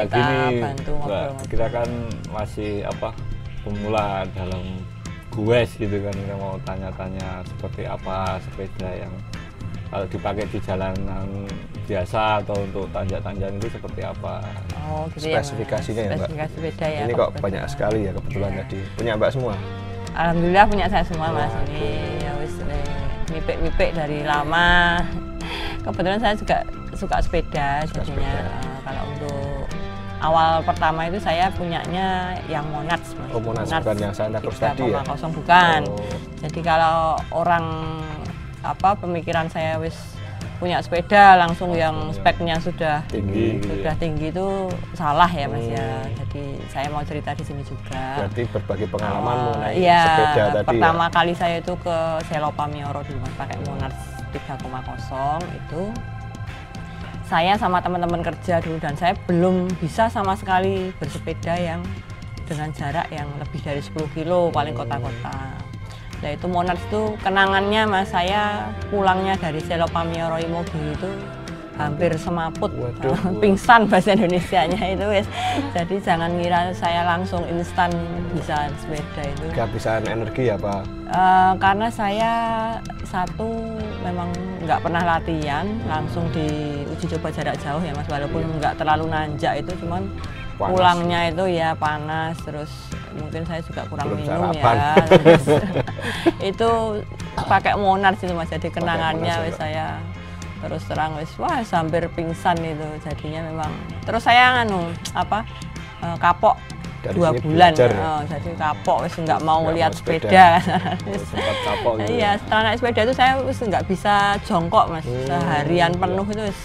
kita bantu Mbak, kita kan masih pemula dalam goes gitu kan, kita mau tanya-tanya seperti apa sepeda yang kalau dipakai di jalanan biasa atau untuk tanjak-tanjakan itu seperti apa? Oh, gitu spesifikasinya ya, Mbak. Spesifikasi sepeda ya. Ini kok banyak sekali ya kebetulan tadi. Punya Mbak semua? Alhamdulillah punya saya semua Mas. Ini ya wis mipik-mipik dari lama. Kebetulan saya juga suka sepeda jadinya. Kalau untuk awal pertama itu saya punyanya yang Monarch Mas. Oh, Monarch bukan yang Santa Cruz tadi ya? 3,0 bukan. Oh. Jadi kalau orang pemikiran saya wis punya sepeda langsung yang speknya sudah tinggi itu salah ya Mas ya. Jadi saya mau cerita di sini juga. Berarti berbagi pengalaman mengenai iya, sepeda tadi pertama kali saya itu ke Selopa Mioro dulu Mas, pakai Monarch 3,0 itu. Saya sama teman-teman kerja dulu dan saya belum bisa sama sekali bersepeda yang dengan jarak yang lebih dari 10 kilo paling kota-kota. Nah itu Monarch itu kenangannya Mas, saya pulangnya dari Selopa Mioro Imogi itu hampir semaput. Pingsan bahasa Indonesianya itu wes. Jadi jangan ngira saya langsung instan bisa sepeda itu. Kehabisan energi ya Pak? Karena saya satu memang nggak pernah latihan, langsung di uji coba jarak jauh ya Mas, walaupun nggak terlalu nanjak itu, cuman panas. Pulangnya itu ya panas, terus mungkin saya juga kurang minum ya. Itu pakai Monarch itu Mas, jadi kenangannya wis saya terus terang wis wah hampir pingsan itu jadinya memang. Terus saya kapok dari 2 bulan ya? Jadi kapok wis nggak mau lihat sepeda. Sempat kapok gitu. Iya, setelah naik sepeda itu saya wis nggak bisa jongkok Mas, seharian penuh itu wis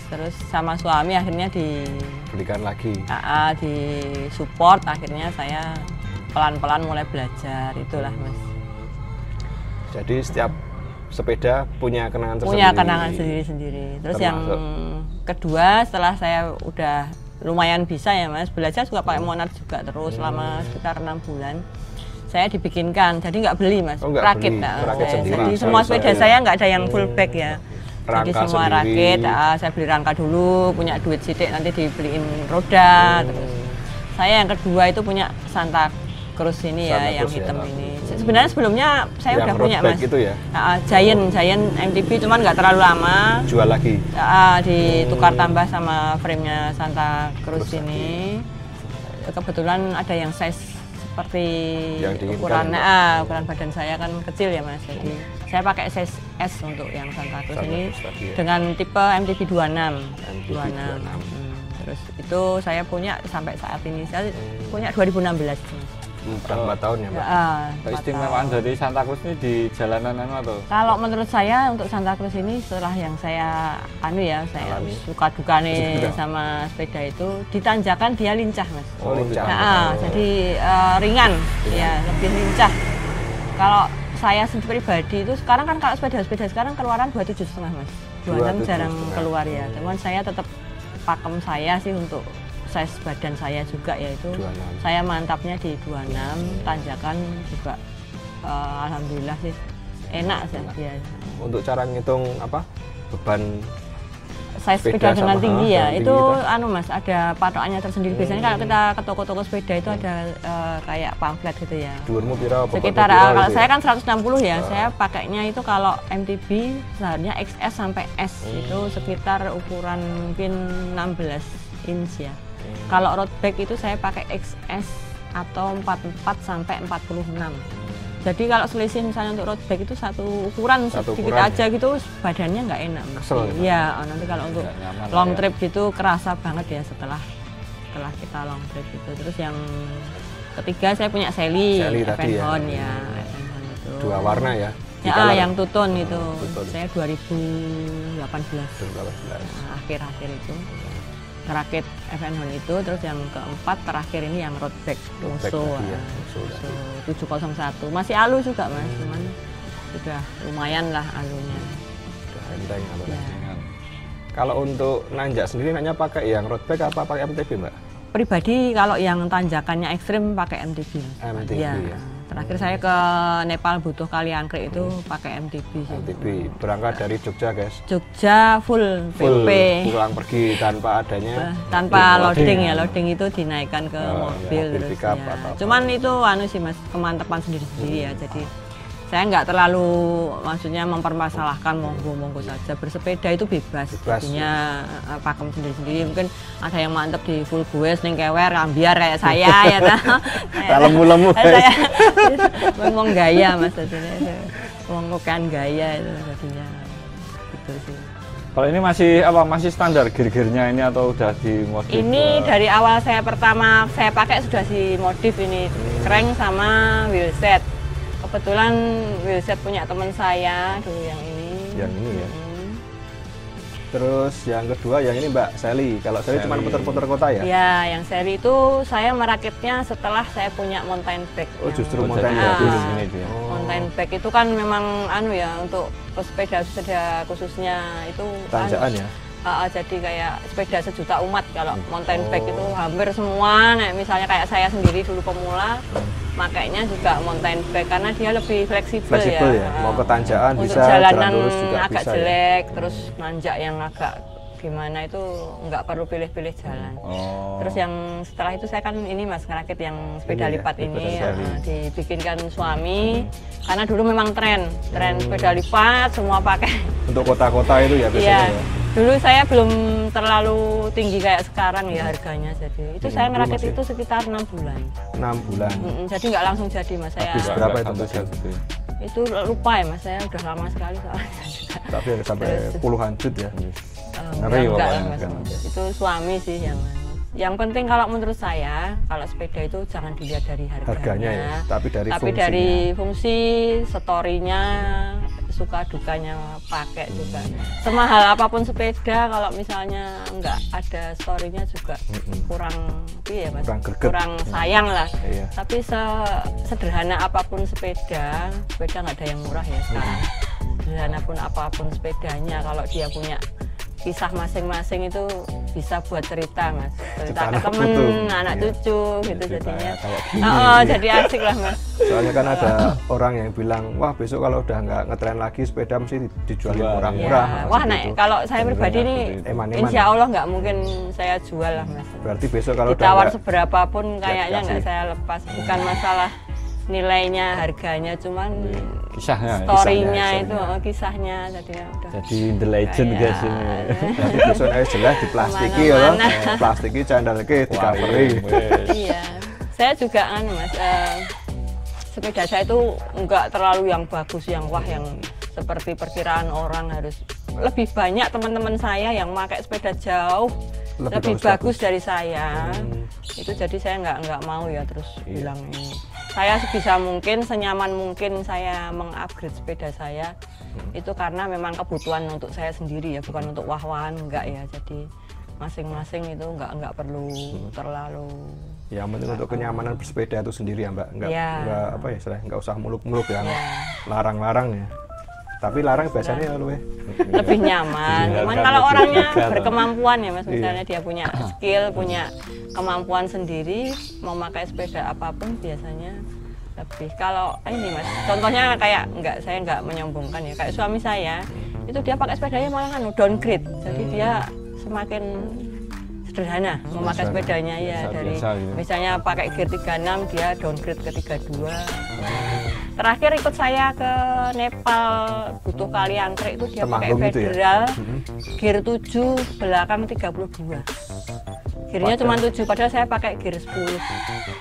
terus sama suami akhirnya dibelikan lagi. Di support, akhirnya saya pelan-pelan mulai belajar itulah Mas. Jadi setiap sepeda punya kenangan tersendiri. Punya kenangan sendiri-sendiri. Terus yang kedua, setelah saya udah lumayan bisa ya Mas, belajar juga pakai Monarch juga terus selama sekitar 6 bulan. Saya dibikinkan, jadi nggak beli Mas, rakit. Jadi semua sepeda saya nggak ada yang full back ya. Jadi semua rakit, saya beli rangka dulu, punya duit sidik nanti dibeliin roda. Terus saya yang kedua itu punya Santa Cruz ini ya, yang hitam ini. Sebenarnya sebelumnya saya udah punya Mas. Gitu ya? Giant MTB, cuman nggak terlalu lama. Jual lagi? Ditukar tambah sama frame-nya Santa Cruz ini. Kebetulan ada yang size seperti ukuran badan saya kan kecil ya Mas, jadi saya pakai size S untuk yang Santa Cruz ini dengan tipe MTB 26. Terus itu saya punya sampai saat ini, saya punya 2016. Berapa tahun ya Mbak? Keistimewaan dari Santa Cruz ini di jalanan atau? Kalau menurut saya untuk Santa Cruz ini setelah yang saya saya suka duka nih sama sepeda itu, ditanjakan dia lincah Mas. Oh lincah. Jadi ringan, ya lebih lincah. Kalau saya sendiri pribadi itu sekarang kan kalau sepeda sekarang keluaran 27,5 Mas. 26 jarang keluar ya. Cuman saya tetap pakem saya sih untuk size badan saya juga yaitu 26. Saya mantapnya di 26, tanjakan juga alhamdulillah sih enak sih dia. Untuk cara ngitung beban size sepeda dengan tinggi ya, itu Mas, ada patokannya tersendiri. Biasanya kalau kita ke toko-toko sepeda itu ada kayak pamflet gitu ya. Dhuwurmu pira? Sekitar kalau saya kan 160 ya, saya pakainya itu kalau MTB seharusnya XS sampai S itu sekitar ukuran mungkin 16 inch ya. Kalau road bike itu saya pakai XS atau 44 sampai 46. Jadi kalau selisih misalnya untuk road bike itu satu ukuran sedikit aja gitu, badannya nggak enak. Iya, nanti kalau untuk long trip gitu kerasa banget ya setelah kita long trip itu. Terus yang ketiga saya punya Sally Evenhon ya. Evenhon itu. 2 warna ya? Ya, yang tutun itu. Saya 2018. Akhir-akhir itu. Ngerakit Evenhon itu, terus yang keempat terakhir ini yang road bike Musso 701, masih alu juga Mas, cuman sudah lumayan lah alunya. Sudah enteng alunya. Ya. Kalau untuk nanjak sendiri pakai yang road bike apa pakai MTB Mbak? Pribadi kalau yang tanjakannya ekstrim pakai MTB. MTB ya. Terakhir saya ke Nepal butuh kali angkrek itu pakai MTB sih. MTB berangkat dari Jogja guys. Jogja full PP. Pulang pergi tanpa adanya Tanpa loading ya, loading itu dinaikkan ke mobil mobil terus pickup ya. atau apa. Cuman itu anu sih Mas, kemantapan sendiri-sendiri ya. Jadi saya nggak terlalu maksudnya mempermasalahkan monggo saja, bersepeda itu bebas. Jadinya pakem sendiri-sendiri, mungkin ada yang mantep di full goes ning kewer ambiar kayak saya ya ta. lemu-lemu Saya ngomong gaya Mas jadinya. Ngomongkan gaya itu jadinya gitu sih. Kalau ini masih standar gear-gearnya ini atau udah dimodif? Ini dari awal saya pertama saya pakai sudah dimodif ini, crank sama wheelset. Kebetulan wheelset punya teman saya dulu yang ini. Yang ini ya. Terus yang kedua yang ini Mbak Sally. Kalau Sally cuma putar-putar kota ya? Ya, yang seri itu saya merakitnya setelah saya punya mountain bike. Oh, justru Oh, mountain jadi bike. ini dia. Mountain bike itu kan memang anu ya untuk pesepeda khususnya itu Tanjakan ya? jadi kayak sepeda sejuta umat kalau mountain bike itu hampir semua. Nah, misalnya kayak saya sendiri dulu pemula, makanya juga mountain bike karena dia lebih fleksibel Ya. Mau ke tanjakan untuk bisa, jalanan jalan lurus juga agak bisa. jelek, terus nanjak yang agak gimana itu nggak perlu pilih-pilih jalan. Oh. Terus yang setelah itu saya kan ini Mas ngerakit yang sepeda Ini ya, lipat ini sepeda dibikinkan suami karena dulu memang tren sepeda lipat semua pakai. Untuk kota-kota itu ya biasanya Iya. ya. Dulu saya belum terlalu tinggi kayak sekarang ya harganya, jadi itu saya ngerakit masih. itu sekitar 6 bulan. 6 bulan. Jadi nggak langsung jadi Mas, saya Habis berapa itu Mbak Sally? itu lupa ya Mas, saya udah lama sekali soalnya. Tapi sampai puluhan jut ya. Ngeri Enggak lah, pokoknya, Mas. kan. Itu suami sih yang penting kalau menurut saya kalau sepeda itu jangan dilihat dari Harganya ya, tapi dari fungsinya. dari fungsi, story-nya, suka dukanya pakai juga. Semahal apapun sepeda kalau misalnya nggak ada story-nya juga kurang ya Mas, Kurang greget. kurang sayang lah. Iya. Tapi sederhana apapun sepeda nggak ada yang murah ya sekarang. Sederhana pun apapun sepedanya, kalau dia punya kisah masing-masing itu bisa buat cerita Mas, cerita ke temen, anak cucu gitu jadinya. Jadi asik lah Mas. Soalnya kan ada orang yang bilang, wah besok kalau udah nggak ngetren lagi sepeda mesti dijualin murah-murah. Ya. Wah, seperti nah, itu. kalau saya pribadi ini Eman-eman. insya Allah nggak mungkin saya jual lah Mas. Berarti besok kalau udah Ditawar nggak- seberapa pun kayaknya nggak dikasih. saya lepas. Bukan masalah nilainya, harganya, cuman Kisahnya. story-nya itu, kisahnya jadinya udah. Jadi the legend Kayak- guys ini. Berarti besok jelas diplastiki ya, Kemana-mana. plastiki candalke dicoveri. Iya, saya juga Mas, sepeda saya itu nggak terlalu yang bagus, yang wah, yang seperti perkiraan orang harus lebih banyak teman-teman saya yang pakai sepeda jauh lebih bagus dari saya. Itu jadi saya nggak mau ya terus bilang ini. Saya sebisa mungkin, senyaman mungkin saya mengupgrade sepeda saya itu karena memang kebutuhan untuk saya sendiri ya, bukan untuk wah-wahan, enggak ya. Jadi masing-masing itu nggak perlu terlalu. Yang penting untuk kenyamanan bersepeda itu sendiri ya Mbak, nggak apa ya istilahnya, nggak usah muluk-muluk yang larang-larang ya. Tapi larang biasanya lebih nyaman. Cuman kalau orangnya berkemampuan ya Mas, misalnya dia punya skill, punya kemampuan sendiri, mau pakai sepeda apapun biasanya lebih. Kalau ini Mas, contohnya kayak saya nggak menyombongkan ya, kayak suami saya itu dia pakai sepedanya malah kan downgrade, jadi dia semakin sederhana memakai sepedanya ya, dari misalnya pakai gear 36 dia downgrade ke 32. Terakhir ikut saya ke Nepal butuh kali angkrek itu dia pakai federal gear 7 belakang 32. Gearnya cuma 7, padahal saya pakai gear 10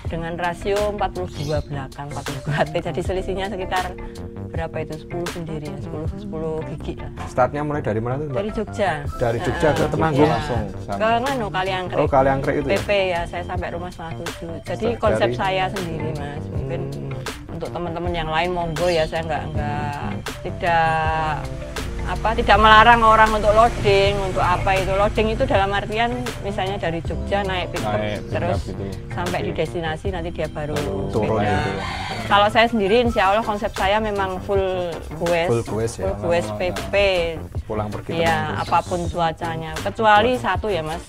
dengan rasio 42 belakang 42 HT, jadi selisihnya sekitar berapa itu, 10 sendiri ya, 10 gigi lah. Startnya mulai dari mana tuh Mbak? Dari Jogja. Dari Jogja ke Temanggung langsung ke Kali Angkrek. Oh, Kali Angkrek itu ya? PP ya, saya sampai rumah 7. Jadi konsep saya sendiri Mas, mungkin untuk teman-teman yang lain monggo ya, saya tidak melarang orang untuk loading, untuk apa itu. Loading itu dalam artian misalnya dari Jogja naik pickup terus gitu. sampai di destinasi, nanti dia baru turun sepeda. gitu ya. Kalau saya sendiri insya Allah konsep saya memang full goes, ya, full goes PP. Pulang pergi Ya, apapun cuacanya. Kecuali satu ya Mas,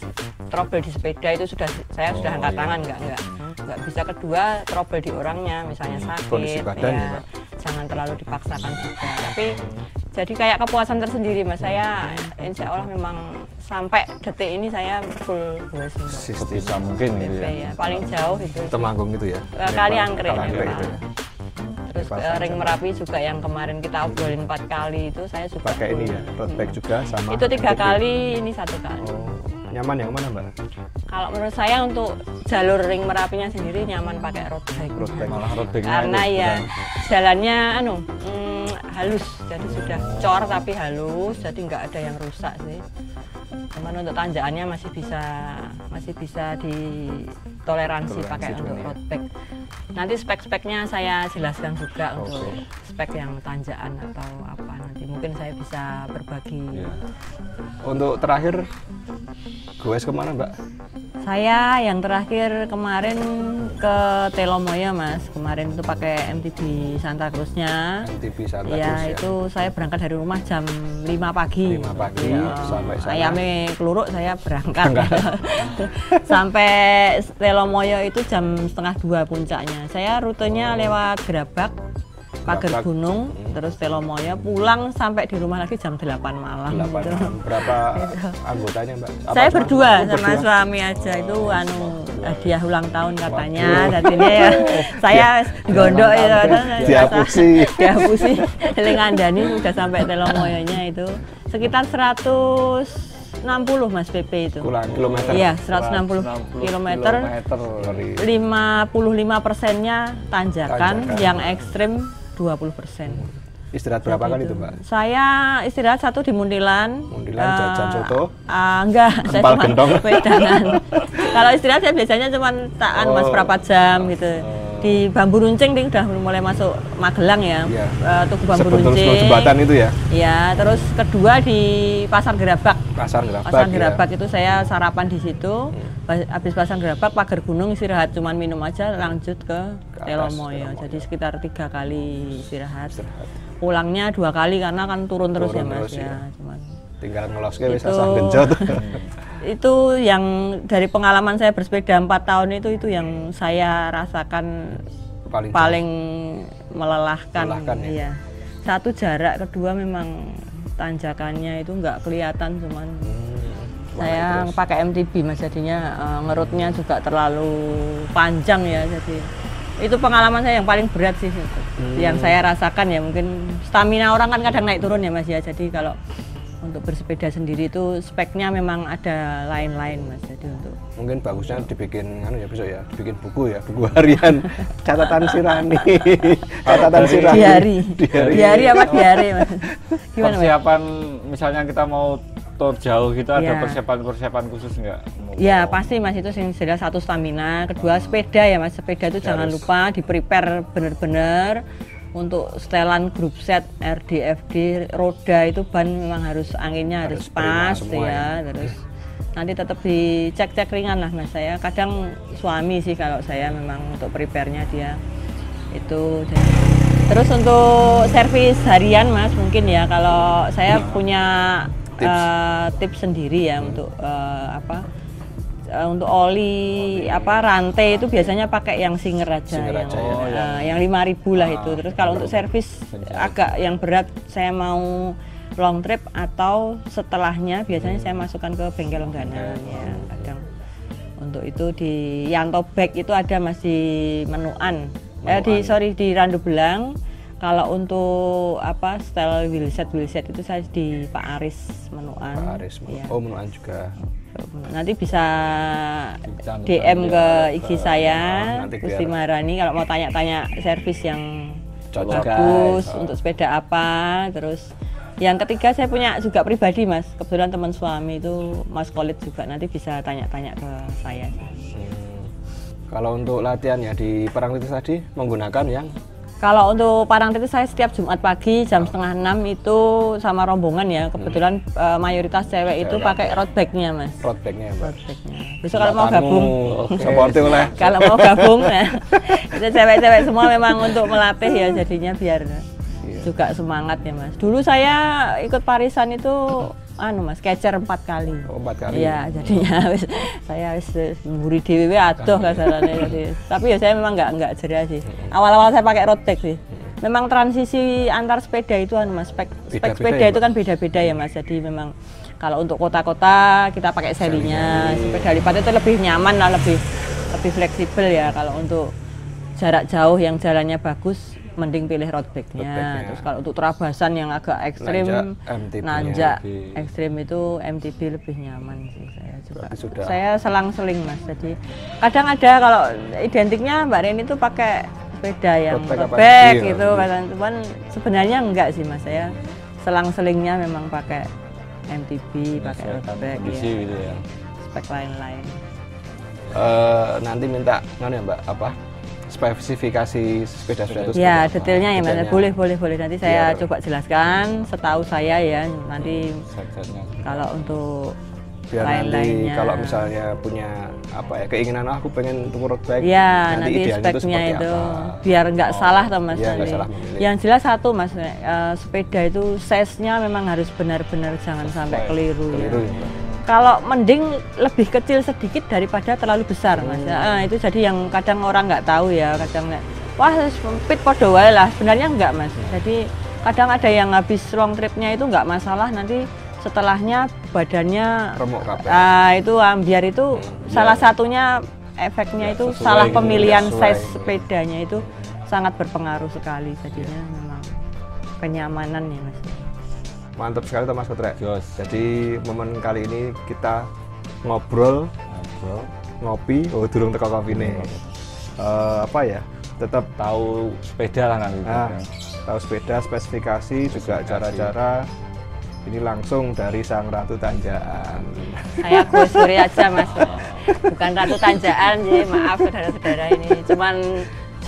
trouble di sepeda itu saya sudah angkat tangan enggak. nggak bisa. Kedua, trouble di orangnya, misalnya kondisi sakit, badan ya, Mbak. jangan terlalu dipaksakan juga. Tapi jadi kayak kepuasan tersendiri Mas, saya insya Allah memang sampai detik ini saya full goes untuk Sebisa mungkin gitu ya. paling jauh itu Temanggung itu ya. Kali Anggrek Kali Anggrek itu ya. terus ring Merapi juga yang kemarin kita obrolin 4 kali itu saya suka Pakai ini ya, road bike juga sama. itu 3 MTB. kali, ini 1 kali. Nyaman yang mana Mbak? Kalau menurut saya untuk jalur ring Merapinya sendiri nyaman pakai road bike. Road bike. Malah road bike-nya Karena itu ya bukan- jalannya halus, jadi sudah cor tapi halus, jadi nggak ada yang rusak sih. Cuman untuk tanjakannya masih bisa ditoleransi pakai untuk road bike. Nanti spek-speknya saya jelaskan juga untuk spek yang tanjakan atau apa, nanti mungkin saya bisa berbagi. Iya. Untuk terakhir goes kemana Mbak? Saya yang terakhir kemarin ke Telomoyo Mas, kemarin itu pakai MTB Santa Cruz-nya. MTB Santa Iya, Cruz ya. itu saya berangkat dari rumah jam 5 pagi. 5 pagi Iya. sampai sana. Ayamnya keluruk saya berangkat. Sampai Telomoyo itu jam 1:30 puncaknya. Saya rutenya lewat Gerabak, Pager Gerabak. Gunung, terus Telomoyo, pulang sampai di rumah lagi jam 8 malam. 8 gitu. jam. Berapa anggotanya Mbak? Apa Saya cuma- berdua Oh, sama berdua? suami aja, itu hadiah ulang tahun katanya. Jadinya ya saya gondok itu Dihapusi. dihapusi. Lingandani sudah sampai Telomoyonya itu sekitar 160 Mas PP itu. Kurang kilometer. Iya, 160 kilometer. 55%-nya tanjakan, Tanjakan. yang ekstrim 20%. Istirahat berapa kali itu Mbak? Saya istirahat 1 di Muntilan. Muntilan, jajan soto? Enggak, saya Empal cuma gentong? wedangan. Kalau istirahat saya biasanya cuma Mas berapa jam gitu. Di Bambu Runcing nih udah mulai masuk Magelang ya. Iya. Tugu Bambu Sebetul Runcing. jembatan itu ya? Iya, terus kedua di Pasar Gerabak. Pasar Gerabak. Pasar ya. Gerabak itu saya sarapan di situ. Habis Pasar Gerabak, Pager Gunung istirahat, cuman minum aja, lanjut ke atas, Telomoyo. Telomoyo. Jadi sekitar 3 kali istirahat. Pulangnya 2 kali karena kan turun terus ya Turun Mas terus, ya. ya. Cuman Tinggal ngeloske wis Itu- asah genjot. itu yang dari pengalaman saya bersepeda 4 tahun itu yang saya rasakan paling melelahkan. Melelahkan, ya. Iya. Satu jarak, kedua memang tanjakannya itu nggak kelihatan, cuman saya terus. pakai MTB Mas, jadinya ngerutnya juga terlalu panjang ya, jadi itu pengalaman saya yang paling berat sih itu. Yang saya rasakan ya, mungkin stamina orang kan kadang naik turun ya Mas ya, jadi kalau untuk bersepeda sendiri itu speknya memang ada lain-lain Mas, jadi untuk Mungkin bagusnya dibikin ya besok ya, dibikin buku ya, buku harian catatan Sirani. Catatan Sirani. diari apa diare Mas? Gimana Mas? Persiapan misalnya kita mau tour jauh gitu, ada Ya. persiapan khusus nggak? Ya pasti Mas, itu yang jelas satu stamina, kedua sepeda ya Mas, sepeda itu jangan lupa di prepare bener-bener untuk setelan grup set RDFD, roda itu ban memang harus anginnya harus prima pas semua ya, terus nanti tetap dicek-cek ringan lah Mas. Saya kadang suami sih kalau saya memang untuk prepare-nya dia itu. Terus untuk servis harian Mas, mungkin ya kalau saya punya tips sendiri ya untuk untuk oli rantai itu biasanya pakai yang Singer aja, Singer aja, yang 5.000 lah itu. Terus kalau untuk servis agak yang berat, saya mau long trip atau setelahnya biasanya saya masukkan ke bengkel langganan ya. Kadang untuk itu di Yanto Bag itu ada masih Menuan. Di Randu Belang. Kalau untuk style wheelset itu saya di Pak Aris Menuan. Pak Aris. Ya. Oh, Menuan juga. Nanti bisa DM ke IG saya, nanti Gusti biar- Maharani, kalau mau tanya-tanya servis yang Cocok. bagus Guys. untuk sepeda apa. Terus yang ketiga saya punya juga pribadi Mas, kebetulan teman suami itu Mas Khalid juga, nanti bisa tanya-tanya ke saya. Kalau untuk latihan ya di Parangtritis tadi menggunakan yang Kalau untuk Parangtritis saya setiap Jumat pagi jam 5:30 itu sama rombongan ya, kebetulan mayoritas cewek itu pakai road bike-nya Mas. road bike-nya ya, Mbak. Road bike-nya. Besok kalau mau gabung, Seperti oleh kalau mau gabung ya, itu cewek-cewek semua memang untuk melatih ya, jadinya biar juga semangat ya Mas. Dulu saya ikut Parisan itu Mas catcher 4 kali. Oh, 4 kali. Iya, jadinya saya wis mburi dhewe adoh kasarane. Tapi ya saya memang nggak jelas sih. Awal-awal saya pakai road bike sih. Memang transisi antar sepeda itu Mas, spek sepeda ya, itu kan beda-beda ya Mas. Jadi memang kalau untuk kota-kota kita pakai serinya, sepeda lipat itu lebih nyaman lah, lebih fleksibel ya. Kalau untuk jarak jauh yang jalannya bagus, mending pilih road bike-nya. Terus kalau untuk terabasan yang agak ekstrim, nanjak ekstrim itu MTB lebih nyaman sih saya juga. Saya selang-seling Mas. Jadi kadang ada kalau identiknya Mbak Reni itu pakai sepeda yang road bike gitu, cuman sebenarnya enggak sih Mas. Saya selang-selingnya memang pakai MTB, pakai road bike gitu ya. Spek lain-lain. Nanti minta ya Mbak apa? Spesifikasi sepeda-sepeda itu. Ya, detailnya ya Mas. Boleh. Nanti saya coba jelaskan setahu saya ya. Nanti kalau untuk biar nanti kalau misalnya punya keinginan aku pengen tuku road bike, ya nanti speknya itu biar nggak salah Mas. Ya, yang jelas satu Mas, sepeda itu size-nya memang harus benar-benar jangan sampai keliru ya. Kalau mending lebih kecil sedikit daripada terlalu besar Mas. Itu jadi yang kadang orang nggak tahu ya, kadang wah sempit podo wae lah, sebenarnya enggak Mas. Jadi kadang ada yang habis long tripnya itu nggak masalah, nanti setelahnya badannya remuk kabeh. Itu ambiar itu salah satunya efeknya itu salah pemilihan size sepedanya itu sangat berpengaruh sekali, jadinya memang kenyamanan ya Mas. Mantap sekali Mas Kotrek. Jadi momen kali ini kita ngobrol, ngopi, durung teko kopine. Tetap tahu sepeda lah nanti. Tahu sepeda, spesifikasi juga cara-cara. Ini langsung dari Sang Ratu Tanjakan. Saya Gus Suri aja Mas, bukan Ratu Tanjakan, jadi maaf saudara-saudara ini. Cuman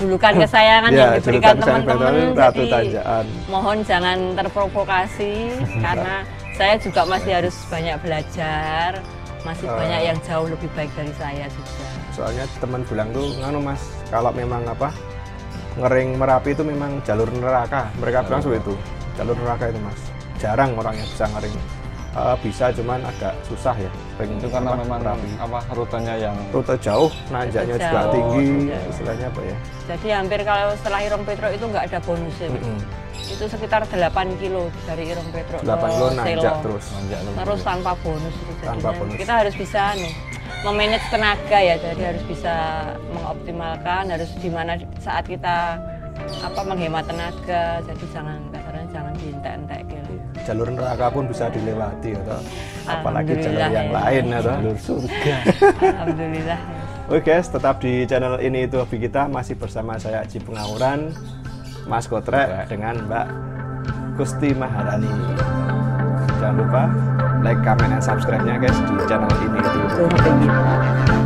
julukan kesayangan yang diberikan teman-teman. Ratu Tanjakan. Mohon jangan terprovokasi karena saya juga masih harus banyak belajar, masih banyak yang jauh lebih baik dari saya juga. Soalnya teman bilang tuh, Mas, kalau memang ngering Merapi itu memang jalur neraka. Mereka bilang seperti itu, jalur neraka itu Mas. Jarang orang yang bisa ngering. Bisa cuman agak susah ya. Itu karena memang rutenya yang rute jauh, nanjaknya juga tinggi, istilahnya apa ya. Jadi hampir kalau setelah Irung Petro itu nggak ada bonusnya. Itu sekitar 8 kilo dari Irung Petro 8 kilo nanjak terus tanpa bonus itu. Tanpa bonus. Kita harus bisa memanage tenaga ya, jadi harus bisa mengoptimalkan, harus di mana saat kita menghemat tenaga, jadi jangan dientek-entek gitu. Jalur neraka pun bisa dilewati atau apalagi jalur yang lain atau jalur surga. Alhamdulillah. Oke guys, tetap di channel Ini Itu Hobi Kita, masih bersama saya Aji Pengauran, Mas Kotrek dengan Mbak Gusti Maharani. Jangan lupa like, comment, dan subscribe-nya guys di channel Ini Itu Hobi Kita.